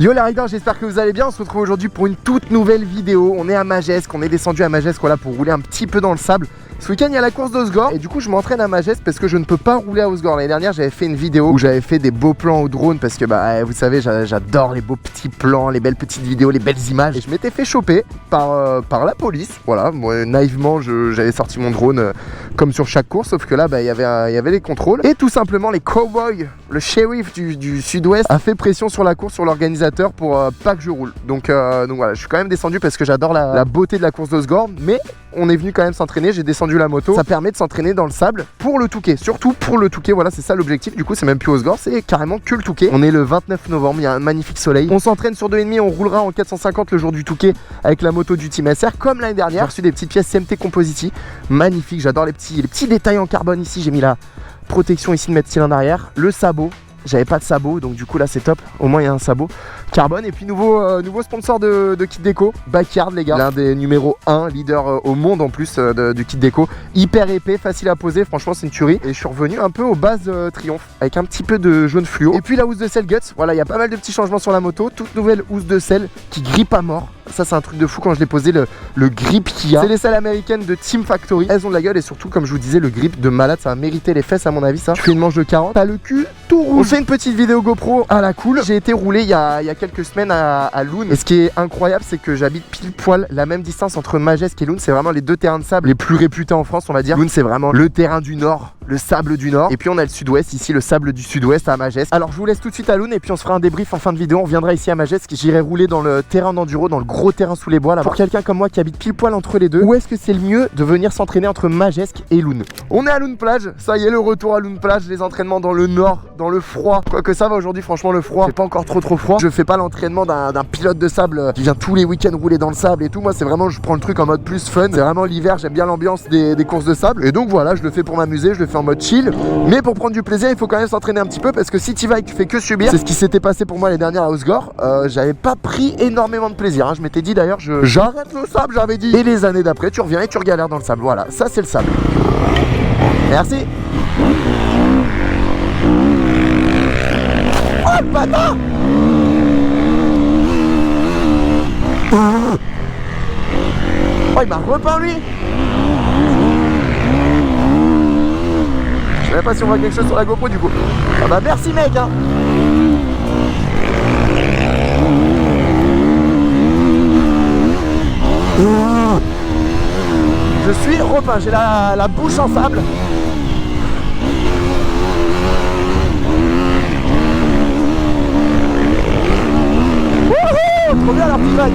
Yo les riders, j'espère que vous allez bien. On se retrouve aujourd'hui pour une toute nouvelle vidéo. On est à Magescq, on est descendu à Magescq voilà, pour rouler un petit peu dans le sable. Ce week-end il y a la course d'Osgore et du coup je m'entraîne à Magescq parce que je ne peux pas rouler à Osgore. L'année dernière j'avais fait une vidéo où j'avais fait des beaux plans au drone parce que bah vous savez j'adore les beaux petits plans, les belles petites vidéos, les belles images. Et je m'étais fait choper par la police. Voilà, moi naïvement j'avais sorti mon drone comme sur chaque course, sauf que là bah, il y avait les contrôles. Et tout simplement les cowboys, le shérif du sud-ouest a fait pression sur la course, sur l'organisateur pour pas que je roule. Donc voilà, je suis quand même descendu parce que j'adore la beauté de la course d'Osgore, mais on est venu quand même s'entraîner, j'ai descendu la moto. Ça permet de s'entraîner dans le sable pour le Touquet, surtout pour le Touquet, voilà c'est ça l'objectif. Du coup c'est même plus Osgore, c'est carrément que le Touquet. On est le 29 novembre, il y a un magnifique soleil. On s'entraîne sur 2,5, on roulera en 450 le jour du Touquet avec la moto du Team SR comme l'année dernière. J'ai reçu des petites pièces CMT Compositi, magnifique, j'adore les petits détails en carbone ici. J'ai mis la protection ici de mettre style en arrière, le sabot. J'avais pas de sabot, donc du coup là c'est top, au moins il y a un sabot carbone. Et puis nouveau sponsor de kit déco, Backyard les gars, l'un des numéros 1 leader au monde en plus du kit déco, hyper épais, facile à poser, franchement c'est une tuerie. Et je suis revenu un peu aux bases Triomphe avec un petit peu de jaune fluo. Et puis la housse de selle Guts, voilà il y a pas mal de petits changements sur la moto, toute nouvelle housse de selle qui grippe à mort. Ça c'est un truc de fou quand je l'ai posé, le grip qu'il y a. C'est les selles américaines de Team Factory, elles ont de la gueule et surtout comme je vous disais le grip de malade, ça a mérité les fesses à mon avis ça. Tu fais une manche de 40, t'as le cul tout rouge. On fait une petite vidéo GoPro à la cool. J'ai été roulé il y a quelques semaines à Loun. Et ce qui est incroyable c'est que j'habite pile poil la même distance entre Magescq et Loun. C'est vraiment les deux terrains de sable les plus réputés en France on va dire. Loun c'est vraiment le terrain du nord, le sable du nord. Et puis on a le sud-ouest ici, le sable du sud-ouest à Magescq. Alors je vous laisse tout de suite à Loun et puis on se fera un débrief en fin de vidéo. On viendra ici à Magescq. J'irai rouler dans le terrain d'enduro, dans le gros terrain sous les bois là. Pour quelqu'un comme moi qui habite pile poil entre les deux, où est-ce que c'est le mieux de venir s'entraîner entre Magescq et Loun? On est à Loun plage, ça y est le retour à Loun plage, les entraînements dans le nord, dans le froid. Quoique ça va aujourd'hui franchement le froid, c'est pas encore trop froid. Je fais pas l'entraînement d'un pilote de sable qui vient tous les week-ends rouler dans le sable et tout. Moi c'est vraiment, je prends le truc en mode plus fun. C'est vraiment l'hiver, j'aime bien l'ambiance des courses de sable. Et donc voilà, je le fais pour m'amuser, je le fais en mode chill. Mais pour prendre du plaisir, il faut quand même s'entraîner un petit peu parce que si tu vas et que tu fais que subir, c'est ce qui s'était passé pour moi les dernières à Osgore. J'avais pas pris énormément de plaisir, hein. Je m'étais dit d'ailleurs, j'arrête le sable, j'avais dit. Et les années d'après, tu reviens et tu regalères dans le sable. Voilà, ça c'est le sable. Merci. Oh le bâtard! Oh il m'a repeint lui. Je sais pas si on voit quelque chose sur la GoPro du coup. Ah bah merci mec hein. Je suis repeint, j'ai la bouche en sable. Wouhou, trop bien leur petit vague.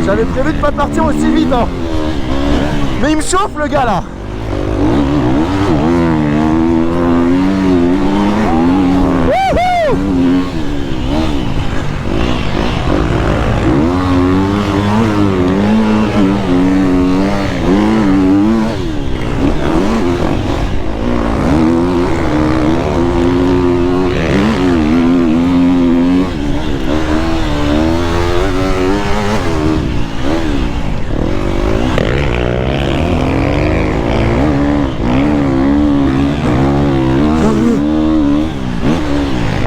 J'avais prévu de pas partir aussi vite hein. Mais il me chauffe le gars là. Wouhou!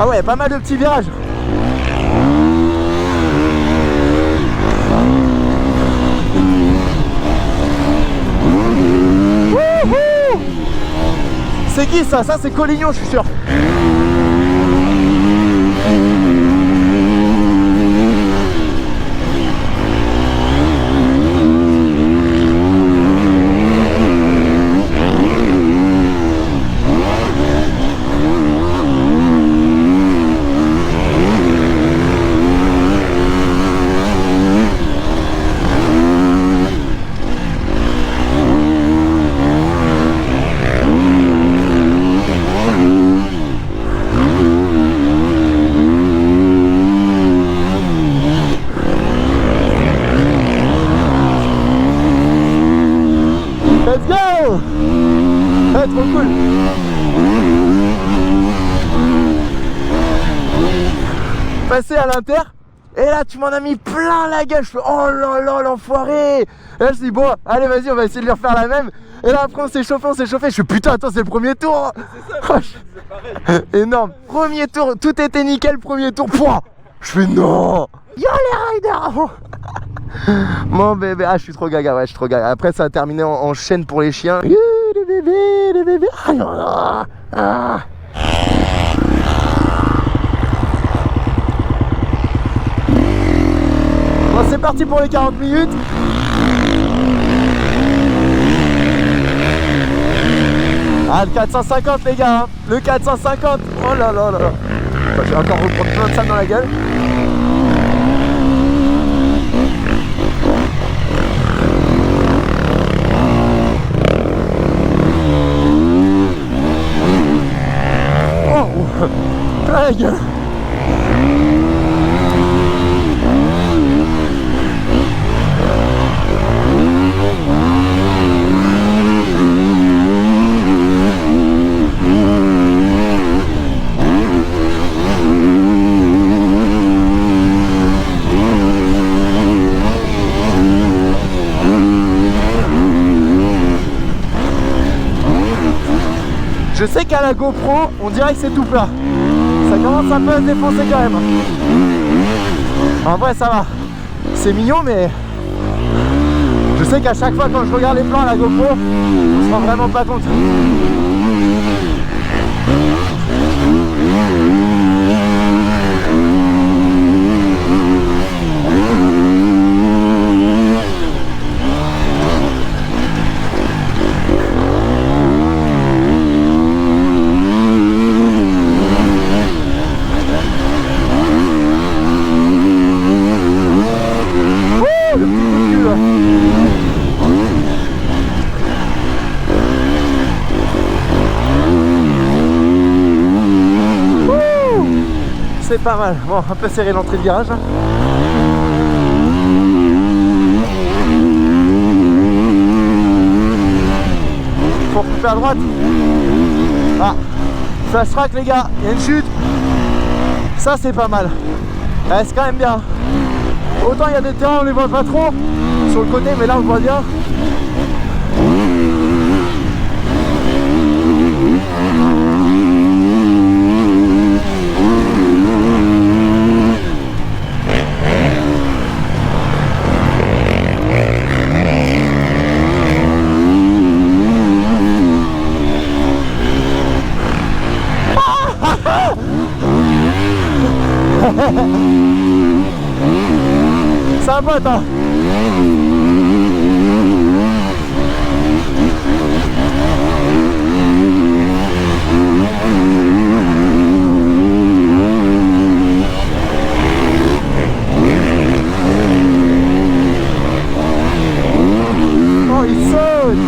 Ah ouais, pas mal de petits virages. Wouhou! C'est qui ça? Ça c'est Collignon je suis sûr. passé à l'inter. Et là tu m'en as mis plein la gueule. Je fais oh là là l'enfoiré. Et là je dis bon allez vas-y on va essayer de lui refaire la même. Et là après on s'est chauffé. Je suis putain attends c'est le premier tour. Énorme. Premier tour, tout était nickel, premier tour. Pouah. Je fais non. Yo les riders. Mon bébé, ah je suis trop gaga, ouais je suis trop gaga. Après ça a terminé en chaîne pour les chiens. Les bébés, les bébés. Ah non, non. Ah. Bon c'est parti pour les 40 minutes. Ah le 450 les gars, hein. Le 450. Oh là là là là. Je vais encore reprendre plein de sable dans la gueule. Plein la gueule. Je sais qu'à la GoPro, on dirait que c'est tout plat. Ça commence un peu à se défoncer quand même. En vrai, ça va. C'est mignon, mais je sais qu'à chaque fois quand je regarde les plans à la GoPro, on se rend vraiment pas compte. C'est pas mal. Bon, un peu serré l'entrée de virage. Faut couper à droite. Ah, flash track les gars, il y a une chute. Ça c'est pas mal. Ouais, c'est quand même bien. Autant il y a des terrains on les voit pas trop sur le côté, mais là on voit bien. C'est un pote hein. Oh il saute.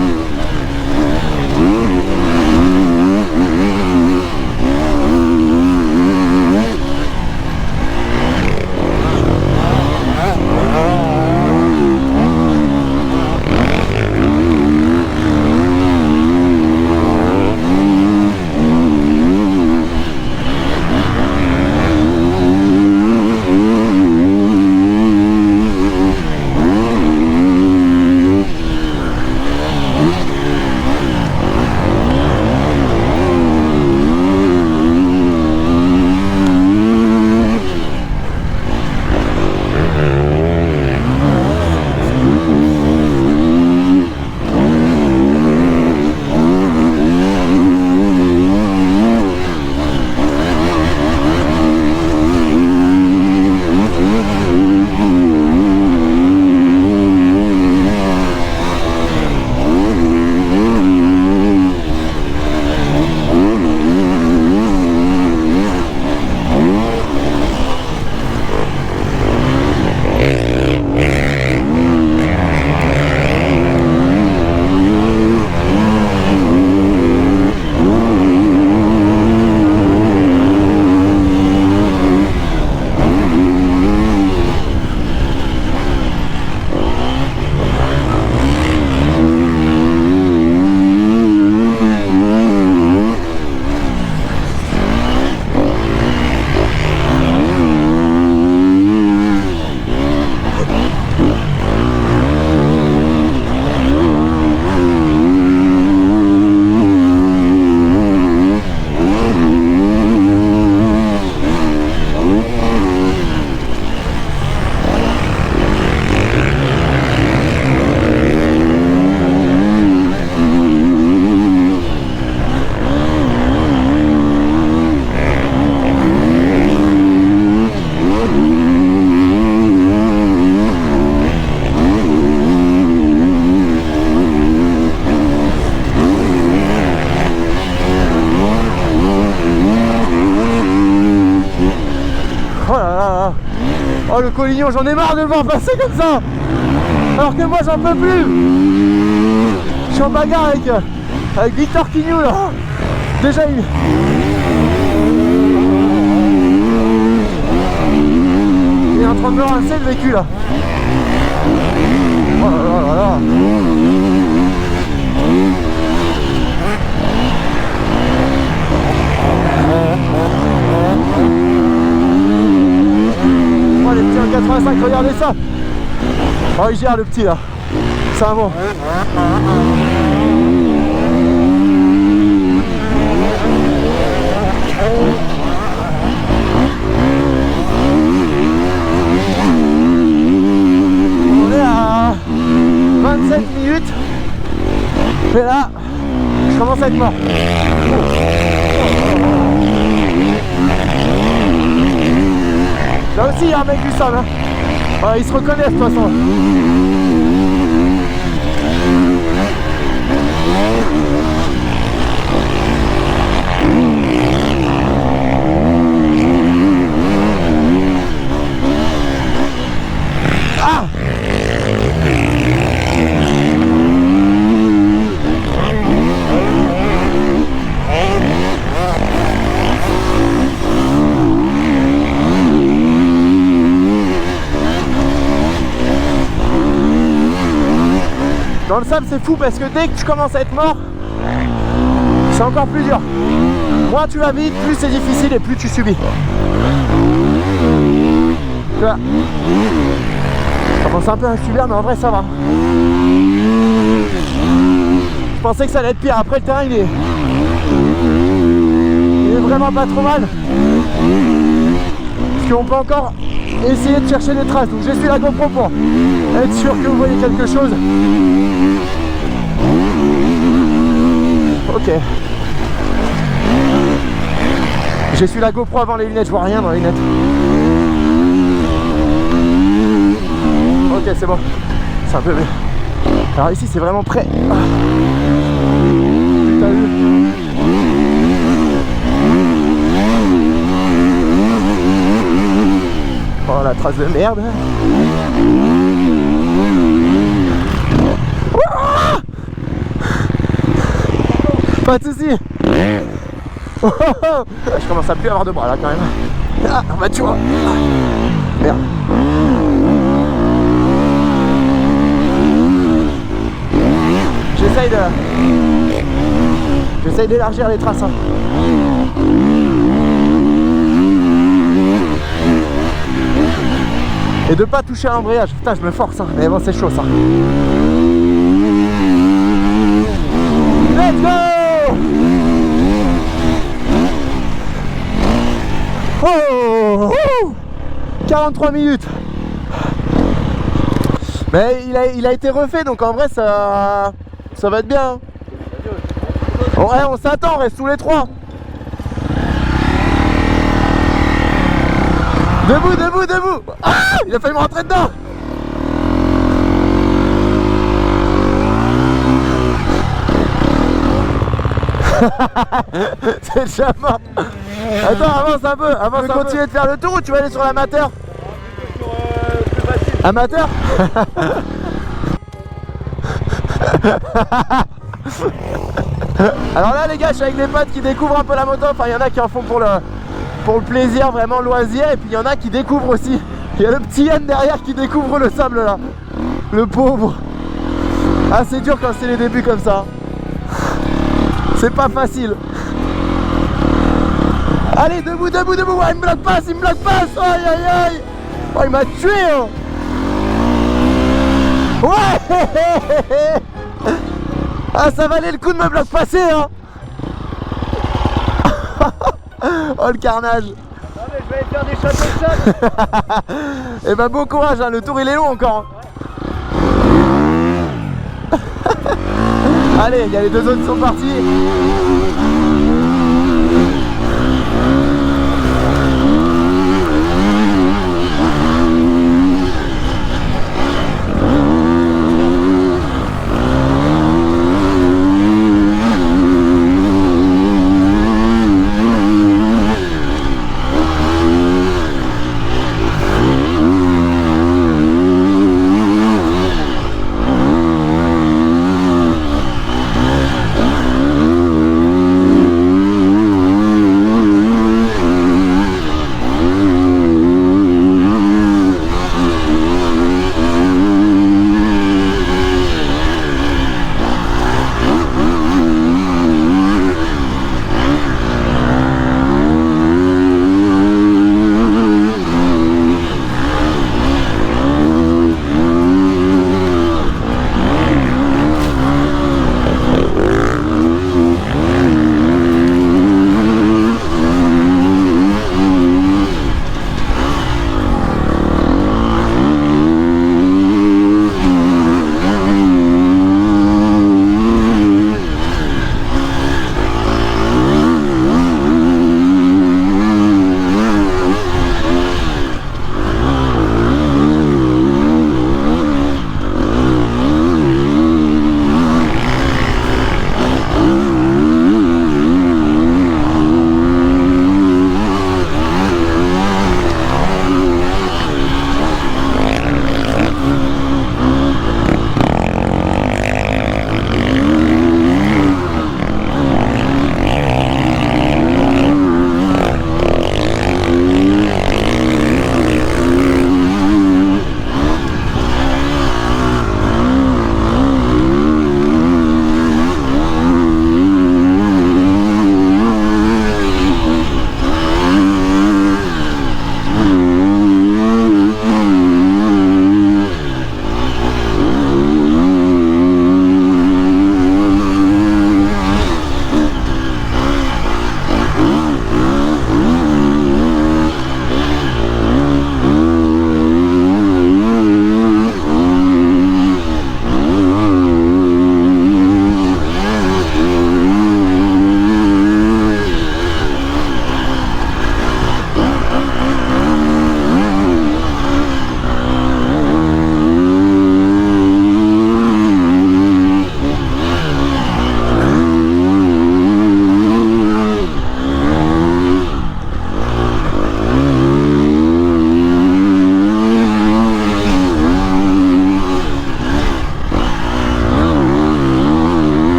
Oh là là là. Oh le Collignon, j'en ai marre de le voir passer comme ça. Alors que moi j'en peux plus. Je suis en bagarre avec Victor Quignou là. Déjà il est en train de me rincer le vécu là. Oh là là là là. Oh les petits en 85, regardez ça. Oh il gère le petit là. C'est un bon. On est à 27 minutes. Et là, je commence à être mort. Là aussi il y a un mec du sol hein. Ouais, ils se reconnaissent de toute façon. Ah! Dans le sable c'est fou parce que dès que tu commences à être mort, c'est encore plus dur. Moins tu vas vite, plus c'est difficile et plus tu subis. Tu vois, je commence un peu à subir mais en vrai ça va. Je pensais que ça allait être pire. Après le terrain il est vraiment pas trop mal. Parce qu'on peut encore essayer de chercher des traces. Donc j'essuie la GoPro pour être sûr que vous voyez quelque chose. Ok. J'essuie la GoPro avant les lunettes, je vois rien dans les lunettes. Ok c'est bon. C'est un peu mieux. Alors ici c'est vraiment prêt. Ah. T'as vu ? Oh la trace de merde. Ah, pas de soucis. Oh, oh, oh. Je commence à plus avoir de bras là quand même. Ah bah tu vois. Merde. J'essaye d'élargir les traces hein. Et de pas toucher à l'embrayage. Putain je me force hein. Mais bon c'est chaud ça. Let's go. Oh, 43 minutes. Mais il a été refait donc en vrai ça va être bien. Ouais on s'attend, on reste tous les trois. Debout, debout, debout. Ah, il a failli me rentrer dedans. C'est déjà mort. Attends, avance un peu, avance. Tu veux continuer de faire le tour ou tu vas aller sur l'amateur? Amateur. Alors là les gars, je suis avec des potes qui découvrent un peu la moto. Enfin il y en a qui en font pour le plaisir, vraiment loisir. Et puis il y en a qui découvrent aussi. Il y a le petit Yann derrière qui découvre le sable là. Le pauvre. Ah c'est dur quand c'est les débuts comme ça. C'est pas facile. Allez debout, debout, debout. Ouais, il me bloque pas, il me bloque pas. Aïe aïe aïe. Oh il m'a tué hein. Ouais. Ah ça valait le coup de me bloc passer hein. Oh le carnage. Non mais je vais aller faire des châteaux de choc. Et bah bon courage hein, le tour il est long encore. Allez, il y a les deux autres qui sont partis.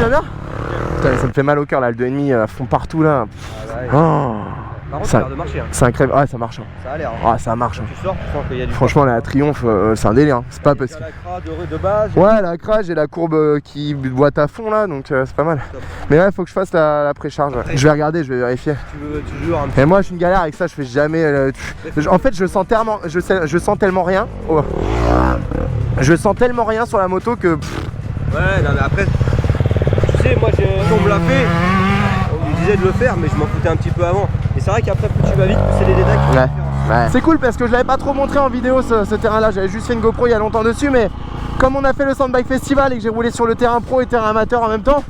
tu vas bien? Putain, ça me fait mal au cœur là, le 2,5 fond partout là. Oh. Par contre, ça a l'air de marcher. Hein. C'est un crève. Ah, ça marche. Hein. Ça a l'air. Hein. Ah, ça marche. Hein. Tu sors, tu sens qu'il y a du. Franchement, la Triomphe, c'est un délire. Hein. C'est pas parce que. La cra de base. Ouais, la cra, j'ai la courbe qui boite à fond là, donc c'est pas mal. Top. Mais ouais, faut que je fasse la précharge. Ouais. Je vais regarder, je vais vérifier. Tu jures un petit peu. Et moi, je suis une galère avec ça, je fais jamais. En fait, je sens tellement rien. Oh. Je sens tellement rien sur la moto que. Ouais, non, mais après, tu sais, moi, on me l'a fait. On me disait de le faire, mais je m'en foutais un petit peu avant. Et c'est vrai qu'après, plus tu vas vite, plus c'est les détails qui font la différence. Ouais. C'est cool parce que je l'avais pas trop montré en vidéo ce terrain-là. J'avais juste fait une GoPro il y a longtemps dessus, mais comme on a fait le Sandbike Festival et que j'ai roulé sur le terrain pro et terrain amateur en même temps,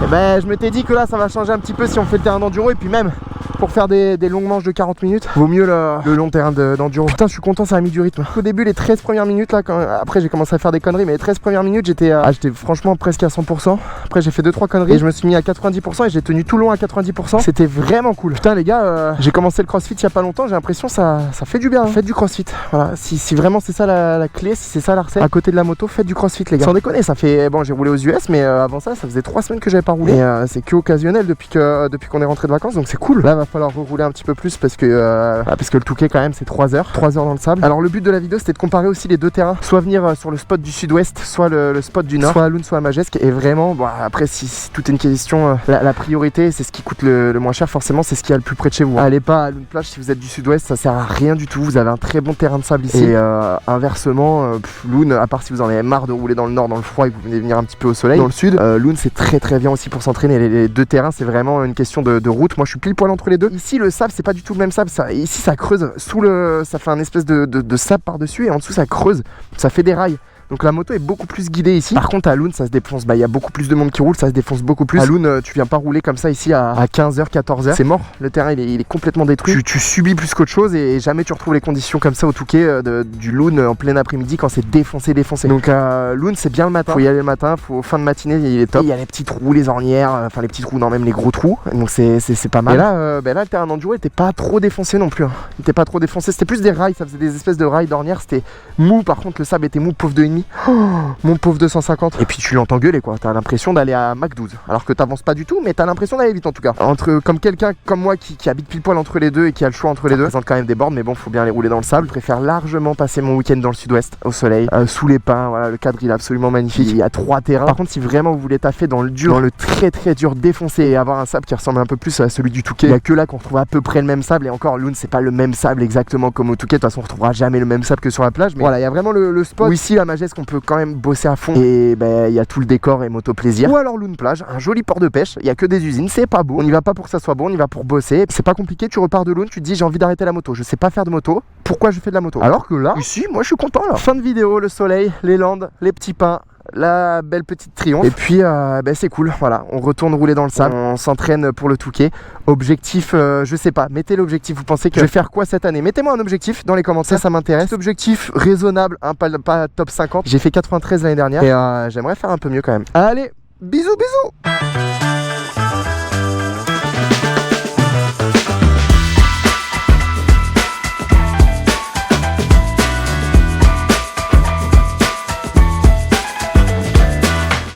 et ben je m'étais dit que là ça va changer un petit peu si on fait le terrain d'enduro et puis même. Pour faire des longues manches de 40 minutes, vaut mieux le long terrain d'enduro. Putain, je suis content, ça a mis du rythme. Au début, les 13 premières minutes, là, après j'ai commencé à faire des conneries, mais les 13 premières minutes, j'étais franchement presque à 100%. Après, j'ai fait 2-3 conneries et je me suis mis à 90% et j'ai tenu tout le long à 90%. C'était vraiment cool. Putain, les gars, j'ai commencé le crossfit il y a pas longtemps, j'ai l'impression que ça fait du bien. Faites du crossfit. Voilà, si vraiment c'est ça la clé, si c'est ça la recette, à côté de la moto, faites du crossfit, les gars. Sans déconner, ça fait. Bon, j'ai roulé aux US, mais avant ça faisait 3 semaines que j'avais pas roulé. Et c'est que occasionnel depuis qu'on est rentré de vacances, donc c'est cool. Là, va falloir rouler un petit peu plus parce que le Touquet quand même c'est 3 heures dans le sable. Alors le but de la vidéo c'était de comparer aussi les deux terrains, soit venir sur le spot du sud-ouest, soit le spot du nord, soit à Loun, soit à Majesque. Et vraiment bon, après si tout est une question, la priorité c'est ce qui coûte le moins cher, forcément c'est ce qui est le plus près de chez vous. Allez pas à Loun plage si vous êtes du sud-ouest, ça sert à rien du tout. Vous avez un très bon terrain de sable ici. Et inversement Loun, à part si vous en avez marre de rouler dans le nord dans le froid et que vous venez venir un petit peu au soleil, dans le sud, Loun c'est très bien aussi pour s'entraîner. Les deux terrains c'est vraiment une question de route. Moi je suis pile poil entre les deux. Ici le sable c'est pas du tout le même sable, ici ça creuse ça fait un espèce de sable par dessus et en dessous ça creuse, ça fait des rails. Donc la moto est beaucoup plus guidée ici. Par contre à Loun ça se défonce, il y a beaucoup plus de monde qui roule, ça se défonce beaucoup plus. À Loun tu viens pas rouler comme ça ici à 15h, 14h, c'est mort, le terrain il est complètement détruit. Tu subis plus qu'autre chose et jamais tu retrouves les conditions comme ça au Touquet du Loun en plein après-midi quand c'est défoncé. Donc à Loun c'est bien le matin, faut y aller le matin, fin de matinée il est top. Il y a les petits trous, les ornières, enfin les petits trous, non même les gros trous, donc c'est pas mal. Et là, là le terrain d'enduro était pas trop défoncé non plus, hein. Il était pas trop défoncé, c'était plus des rails, ça faisait des espèces de rails d'ornières, c'était mou. Par contre le sable était mou, pauvre 2,5. Oh, mon pauvre 250. Et puis tu l'entends gueuler quoi, t'as l'impression d'aller à Mach 12 alors que t'avances pas du tout, mais t'as l'impression d'aller vite en tout cas. Comme quelqu'un comme moi qui habite pile poil entre les deux et qui a le choix entre les deux, ça présente quand même des bornes, mais bon faut bien les rouler dans le sable. Je préfère largement passer mon week-end dans le sud-ouest au soleil, sous les pins. Voilà, le cadre il est absolument magnifique, il y a 3 terrains. Par contre si vraiment vous voulez taffer dans le dur, dans le très dur défoncé et avoir un sable qui ressemble un peu plus à celui du Touquet, il y a que là qu'on retrouve à peu près le même sable. Et encore Loun c'est pas le même sable exactement comme au Touquet, de toute façon on retrouvera jamais le même sable que sur la plage, mais voilà, il y a vraiment le spot où ici à Majesque on peut quand même bosser à fond et il y a tout le décor et moto plaisir. Ou alors Loun plage, un joli port de pêche, il y a que des usines, c'est pas beau, on y va pas pour que ça soit beau, on y va pour bosser. C'est pas compliqué, tu repars de Loun, tu te dis j'ai envie d'arrêter la moto, je sais pas faire de moto, pourquoi je fais de la moto? Alors que là, ici moi je suis content là. Fin de vidéo, le soleil, les landes, les petits pins, la belle petite Triomphe et puis c'est cool, voilà, on retourne rouler dans le sable, on s'entraîne pour le Touquet. Objectif, je sais pas, mettez l'objectif, vous pensez que je vais faire quoi cette année? Mettez-moi un objectif dans les commentaires, ça m'intéresse. Objectif raisonnable, hein, pas top 50, j'ai fait 93 l'année dernière et j'aimerais faire un peu mieux quand même. Allez, bisous